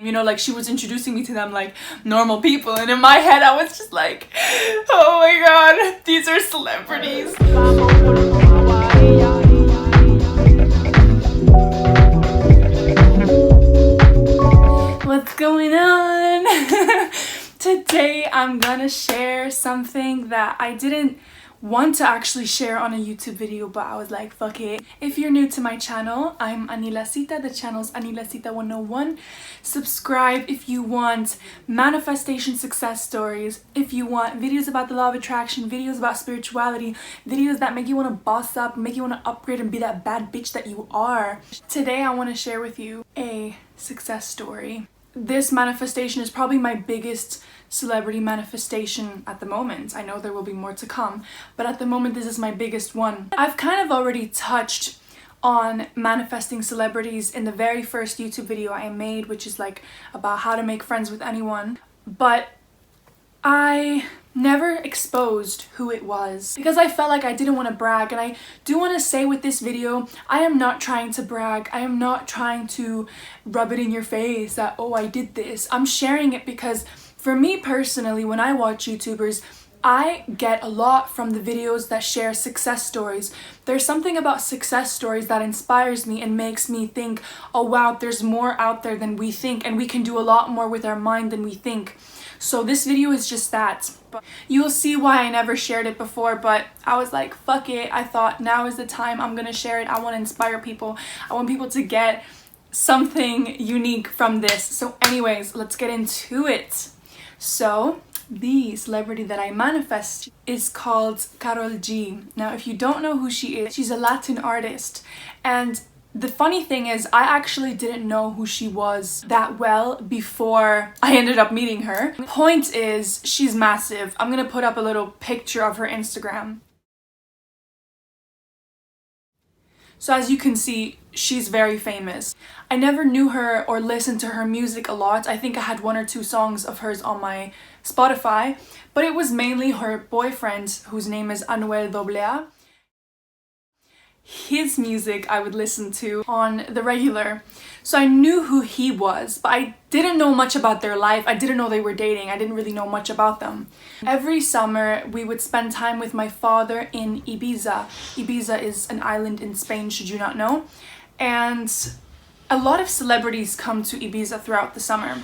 You know, like she was introducing me to them like normal people, and in my head I was just like, oh my god, these are celebrities. What's going on? Today I'm gonna share something that I didn't want to actually share on a YouTube video, but I was like, fuck it. If you're new to my channel, I'm Anila Sita. The channel's Anila Sita 101. Subscribe if you want manifestation success stories, if you want videos about the law of attraction, videos about spirituality, videos that make you want to boss up, make you want to upgrade and be that bad bitch that you are. Today I want to share with you a success story. This manifestation is probably my biggest celebrity manifestation at the moment. I know there will be more to come, but at the moment this is my biggest one. I've kind of already touched on manifesting celebrities in the very first YouTube video I made, which is like about how to make friends with anyone, but I never exposed who it was because I felt like I didn't want to brag. And I do want to say with this video, I am not trying to brag. I am not trying to rub it in your face that, oh, I did this. I'm sharing it because for me personally, when I watch YouTubers, I get a lot from the videos that share success stories. There's something about success stories that inspires me and makes me think, oh wow, there's more out there than we think, and we can do a lot more with our mind than we think. So this video is just that. You'll see why I never shared it before, but I was like, fuck it. I thought now is the time. I'm gonna share it. I want to inspire people. I want people to get something unique from this. So anyways, let's get into it. So the celebrity that I manifest is called Karol G. Now, if you don't know who she is, she's a Latin artist. And the funny thing is, I actually didn't know who she was that well before I ended up meeting her. Point is, she's massive. I'm gonna put up a little picture of her Instagram. So as you can see, she's very famous. I never knew her or listened to her music a lot. I think I had 1 or 2 songs of hers on my Spotify, but it was mainly her boyfriend, whose name is Anuel AA. His music I would listen to on the regular. So I knew who he was, but I didn't know much about their life. I didn't know they were dating. I didn't really know much about them. Every summer we would spend time with my father in Ibiza. Ibiza is an island in Spain, should you not know. And a lot of celebrities come to Ibiza throughout the summer,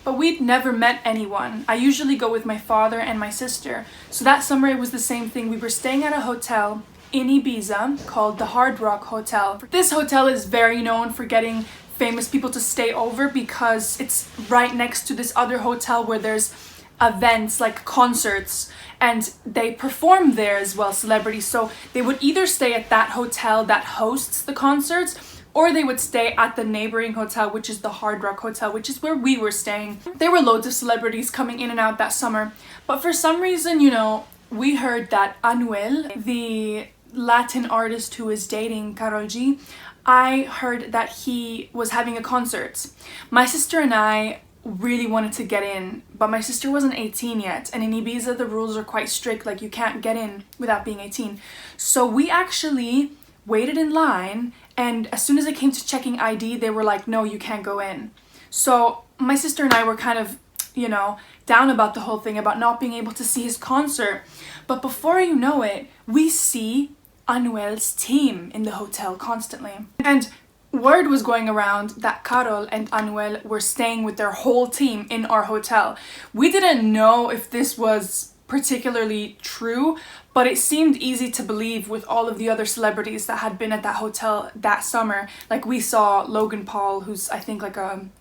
but we'd never met anyone. I usually go with my father and my sister. So that summer it was the same thing. We were staying at a hotel in Ibiza called the Hard Rock Hotel. This hotel is very known for getting famous people to stay over because it's right next to this other hotel where there's events like concerts, and they perform there as well, celebrities. So they would either stay at that hotel that hosts the concerts, or they would stay at the neighboring hotel, which is the Hard Rock Hotel, which is where we were staying. There were loads of celebrities coming in and out that summer, but for some reason, you know, we heard that Anuel, the Latin artist who is dating Karol G, I heard that he was having a concert. My sister and I really wanted to get in, but my sister wasn't 18 yet, and in Ibiza the rules are quite strict, like you can't get in without being 18. So we actually waited in line, and as soon as it came to checking ID, they were like, no, you can't go in. So my sister and I were kind of, you know, down about the whole thing, about not being able to see his concert. But before you know it, we see Anuel's team in the hotel constantly. And word was going around that Karol and Anuel were staying with their whole team in our hotel. We didn't know if this was particularly true, but it seemed easy to believe with all of the other celebrities that had been at that hotel that summer. Like we saw Logan Paul, who's I think like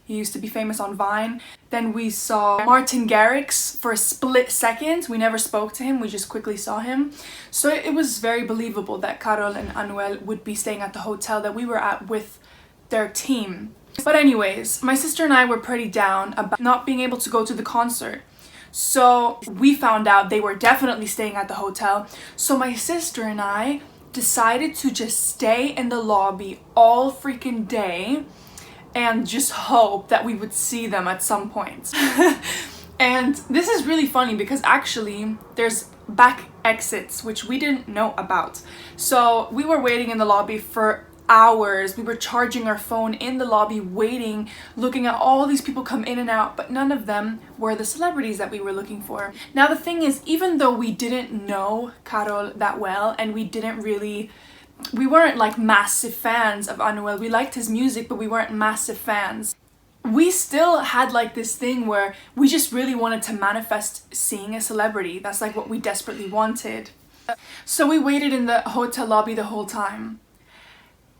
he used to be famous on Vine. Then we saw Martin Garrix for a split second. We never spoke to him, we just quickly saw him. So it was very believable that Karol and Anuel would be staying at the hotel that we were at with their team. But anyways, my sister and I were pretty down about not being able to go to the concert. So we found out they were definitely staying at the hotel. So my sister and I decided to just stay in the lobby all freaking day and just hope that we would see them at some point. And this is really funny because actually there's back exits, which we didn't know about. So we were waiting in the lobby for hours. We were charging our phone in the lobby, waiting, looking at all these people come in and out, but none of them were the celebrities that we were looking for. Now the thing is, even though we didn't know Carol that well, and we weren't like massive fans of Anuel. We liked his music, but we weren't massive fans. We still had like this thing where we just really wanted to manifest seeing a celebrity. That's like what we desperately wanted. So we waited in the hotel lobby the whole time.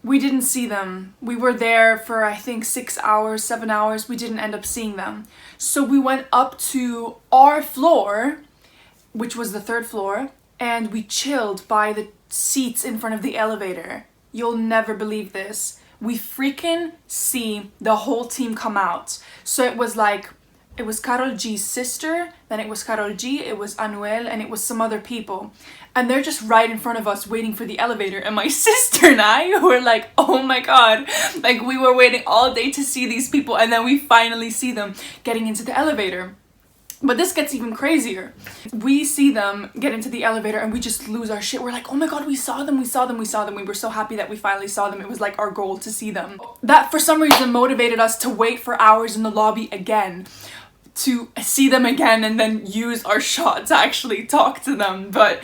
We didn't see them. We were there for I think 6 hours, 7 hours. We didn't end up seeing them. So we went up to our floor, which was the 3rd floor, and we chilled by the seats in front of the elevator. You'll never believe this. We freaking see the whole team come out. So it was Karol G's sister, then it was Karol G, it was Anuel, and it was some other people. And they're just right in front of us waiting for the elevator. And my sister and I were like, oh my god. Like, we were waiting all day to see these people, and then we finally see them getting into the elevator. But this gets even crazier. We see them get into the elevator and we just lose our shit. We're like, oh my god, we saw them, we saw them, we saw them. We were so happy that we finally saw them. It was like our goal to see them. That for some reason motivated us to wait for hours in the lobby again, to see them again and then use our shot to actually talk to them. But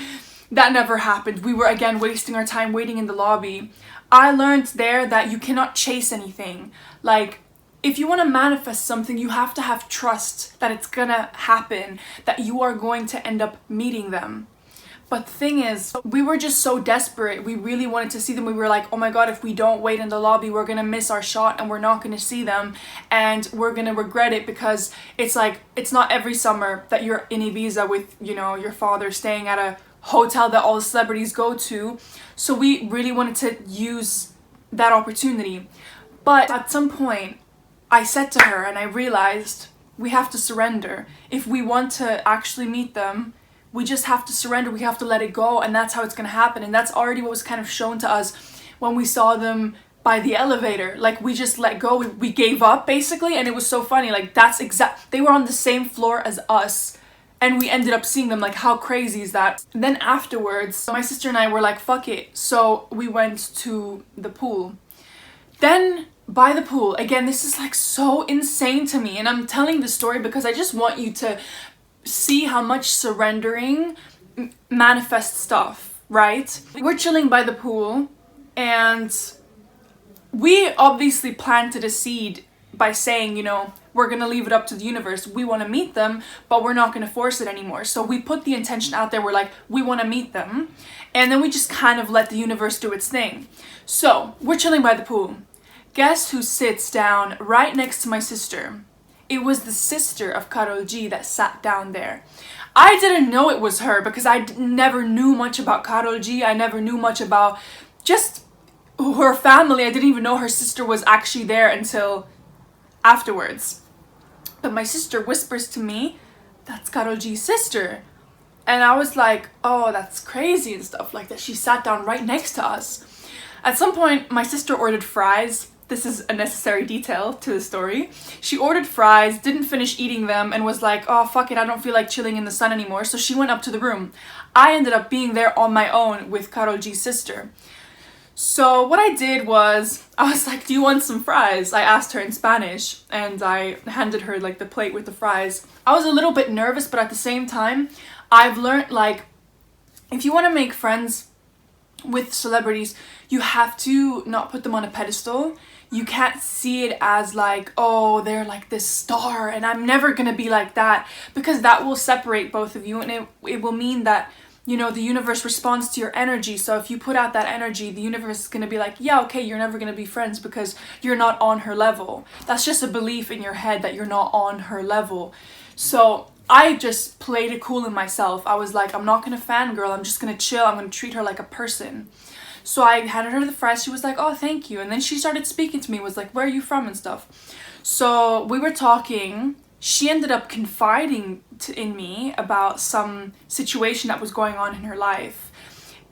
that never happened. We were again wasting our time waiting in the lobby. I learned there that you cannot chase anything. Like, if you want to manifest something, you have to have trust that it's gonna happen, that you are going to end up meeting them. But the thing is, we were just so desperate. We really wanted to see them. We were like, oh my god, if we don't wait in the lobby, we're gonna miss our shot and we're not gonna see them and we're gonna regret it, because it's like, it's not every summer that you're in Ibiza with, you know, your father staying at a hotel that all the celebrities go to. So we really wanted to use that opportunity. But at some point, I said to her and I realized we have to surrender. If we want to actually meet them, we just have to surrender. We have to let it go, and that's how it's gonna happen. And that's already what was kind of shown to us when we saw them by the elevator. Like, we just let go. We gave up basically, and it was so funny. Like, they were on the same floor as us, and we ended up seeing them. Like, how crazy is that? And then afterwards, my sister and I were like, fuck it. So we went to the pool. Then by the pool, again, this is like so insane to me, and I'm telling this story because I just want you to see how much surrendering manifests stuff, right? We're chilling by the pool, and we obviously planted a seed by saying, you know, we're gonna leave it up to the universe. We want to meet them, but we're not gonna force it anymore. So we put the intention out there. We're like, we want to meet them, and then we just kind of let the universe do its thing. So we're chilling by the pool. Guess who sits down right next to my sister? It was the sister of Karol G that sat down there. I didn't know it was her because I never knew much about Karol G. I never knew much about just her family. I didn't even know her sister was actually there until afterwards. But my sister whispers to me, that's Karol G's sister. And I was like, oh, that's crazy and stuff like that. She sat down right next to us. At some point, my sister ordered fries. This is a necessary detail to the story. She ordered fries, didn't finish eating them, and was like, oh, fuck it, I don't feel like chilling in the sun anymore. So she went up to the room. I ended up being there on my own with Karol G's sister. So what I did was, I was like, do you want some fries? I asked her in Spanish, and I handed her like the plate with the fries. I was a little bit nervous, but at the same time, I've learned, like, if you want to make friends with celebrities, you have to not put them on a pedestal. You can't see it as like, oh, they're like this star and I'm never gonna be like that, because that will separate both of you, and it will mean that, you know, the universe responds to your energy. So if you put out that energy, the universe is gonna be like, yeah, okay, you're never gonna be friends because you're not on her level. That's just a belief in your head that you're not on her level. So I just played it cool in myself. I was like, I'm not gonna fangirl, I'm just gonna chill, I'm gonna treat her like a person. So I handed her the fries. She was like, oh, thank you. And then she started speaking to me, was like, where are you from and stuff. So we were talking. She ended up confiding in me about some situation that was going on in her life,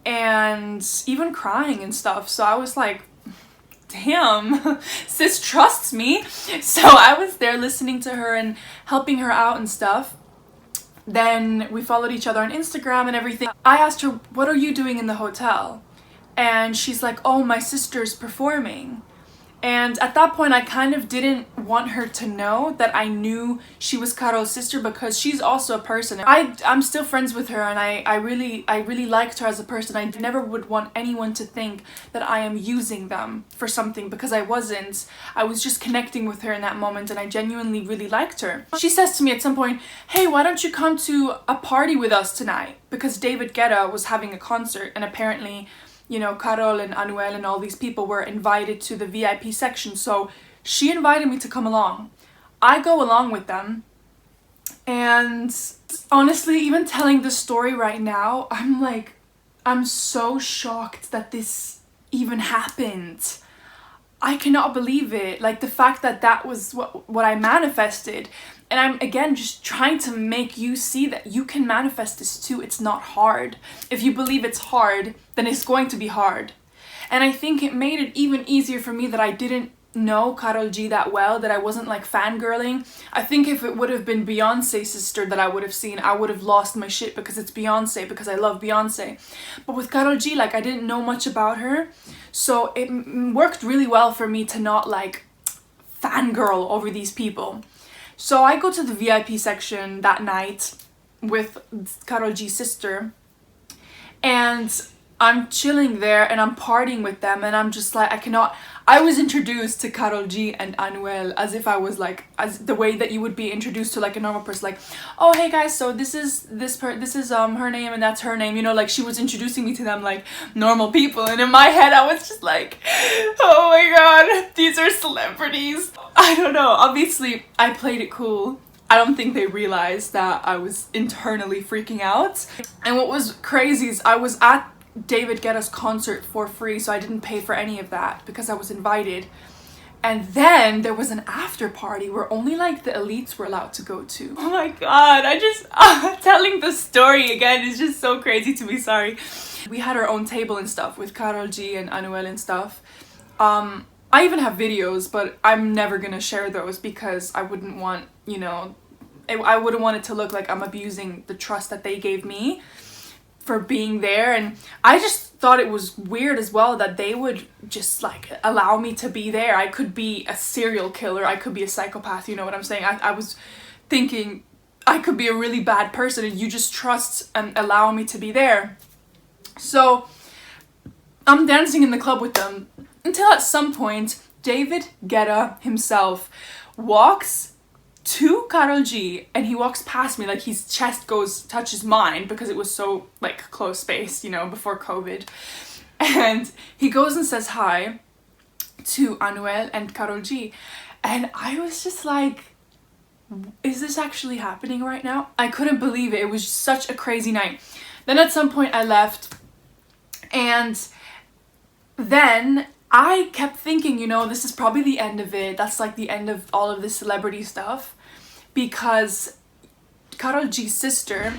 and even crying and stuff. So I was like, damn, sis trusts me. So I was there listening to her and helping her out and stuff. Then we followed each other on Instagram and everything. I asked her, what are you doing in the hotel? and she's like, oh, my sister's performing. And at that point, I kind of didn't want her to know that I knew she was Carol's sister, because she's also a person. I'm still friends with her, and I really liked her as a person. I never would want anyone to think that I am using them for something, because I wasn't. I was just connecting with her in that moment, and I genuinely really liked her. She says to me at some point, hey, why don't you come to a party with us tonight? Because David Guetta was having a concert, and apparently, you know, Carol and Anuel and all these people were invited to the VIP section. So she invited me to come along. I go along with them. And honestly, even telling the story right now, I'm so shocked that this even happened. I cannot believe it. Like, the fact that that was what I manifested. And I'm, again, just trying to make you see that you can manifest this too. It's not hard. If you believe it's hard, then it's going to be hard. And I think it made it even easier for me that I didn't know Karol G that well, that I wasn't like fangirling. I think if it would have been Beyonce's sister that I would have seen, I would have lost my shit, because it's Beyonce, because I love Beyonce. But with Karol G, like, I didn't know much about her. So it worked really well for me to not like fangirl over these people. So I go to the VIP section that night with Karol G's sister, and I'm chilling there and I'm partying with them, and I'm just like, I was introduced to Karol G and Anuel as if I was like, as the way that you would be introduced to like a normal person, like, oh hey guys, so this is her name and that's her name, you know, like she was introducing me to them like normal people. And in my head I was just like, oh my god, these are celebrities. I don't know, obviously I played it cool. I don't think they realized that I was internally freaking out. And what was crazy is I was at David Guetta's concert for free, so I didn't pay for any of that because I was invited. And then there was an after party where only like the elites were allowed to go to. Oh my god, I just telling the story again is just so crazy to me, sorry. We had our own table and stuff with Karol G and Anuel and stuff. I even have videos, but I'm never gonna share those because I wouldn't want, you know, I wouldn't want it to look like I'm abusing the trust that they gave me for being there. And I just thought it was weird as well that they would just like allow me to be there. I could be a serial killer, I could be a psychopath, you know what I'm saying? I was thinking I could be a really bad person and you just trust and allow me to be there. So I'm dancing in the club with them until at some point David Guetta himself walks to Karol G and he walks past me, like his chest touches mine because it was so like close space, you know, before COVID. And he goes and says hi to Anuel and Karol G. And I was just like, is this actually happening right now? I couldn't believe it. It was such a crazy night. Then at some point I left, and then I kept thinking, you know, this is probably the end of it. That's like the end of all of this celebrity stuff. Because Karol G's sister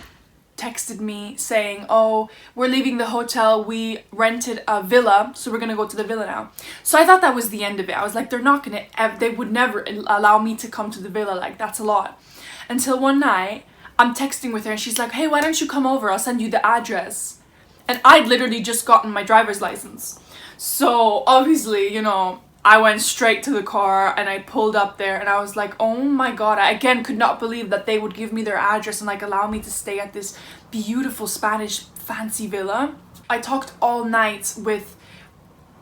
texted me saying, oh, we're leaving the hotel. We rented a villa, so we're gonna go to the villa now. So I thought that was the end of it. I was like, they would never allow me to come to the villa. Like, that's a lot. Until one night, I'm texting with her and she's like, hey, why don't you come over? I'll send you the address. And I'd literally just gotten my driver's license. So obviously, you know, I went straight to the car and I pulled up there and I was like, oh my god, I again could not believe that they would give me their address and like allow me to stay at this beautiful Spanish fancy villa. I talked all night with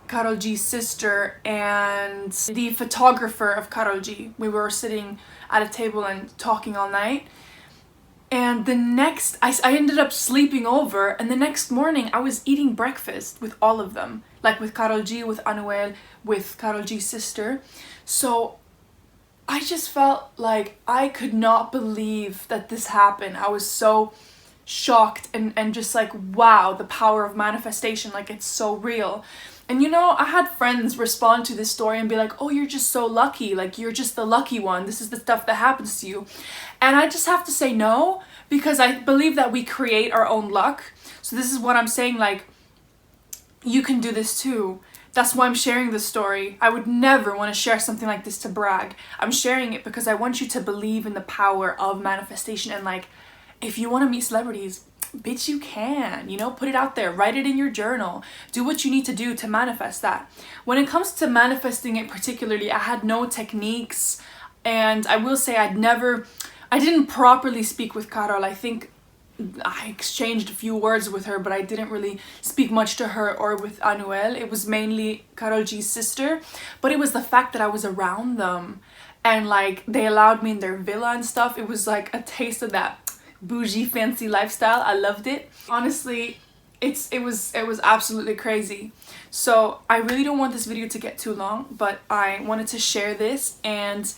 Karol G's sister and the photographer of Karol G. We were sitting at a table and talking all night. And the next, I ended up sleeping over, and the next morning I was eating breakfast with all of them. Like with Karol G, with Anuel, with Karol G's sister. So I just felt like I could not believe that this happened. I was so shocked and just like, wow, the power of manifestation, like it's so real. And you know, I had friends respond to this story and be like, oh, you're just so lucky, like you're just the lucky one, this is the stuff that happens to you. And I just have to say no, because I believe that we create our own luck. So this is what I'm saying, like, you can do this too. That's why I'm sharing this story. I would never want to share something like this to brag. I'm sharing it because I want you to believe in the power of manifestation. And like, if you want to meet celebrities, bitch, you can, you know, put it out there, write it in your journal, do what you need to do to manifest that. When it comes to manifesting it particularly, I had no techniques, and I will say I didn't properly speak with Carol. I think I exchanged a few words with her, but I didn't really speak much to her or with Anuel. It was mainly Carol G's sister, but it was the fact that I was around them and like they allowed me in their villa and stuff. It was like a taste of that bougie fancy lifestyle. I loved it. Honestly, it was absolutely crazy. So I really don't want this video to get too long, but I wanted to share this, and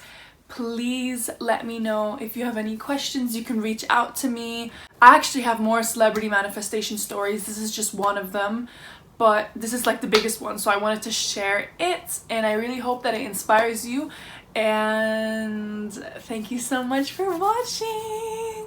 please let me know if you have any questions. You can reach out to me. I actually have more celebrity manifestation stories. This is just one of them, but this is like the biggest one, so I wanted to share it, and I really hope that it inspires you. And thank you so much for watching.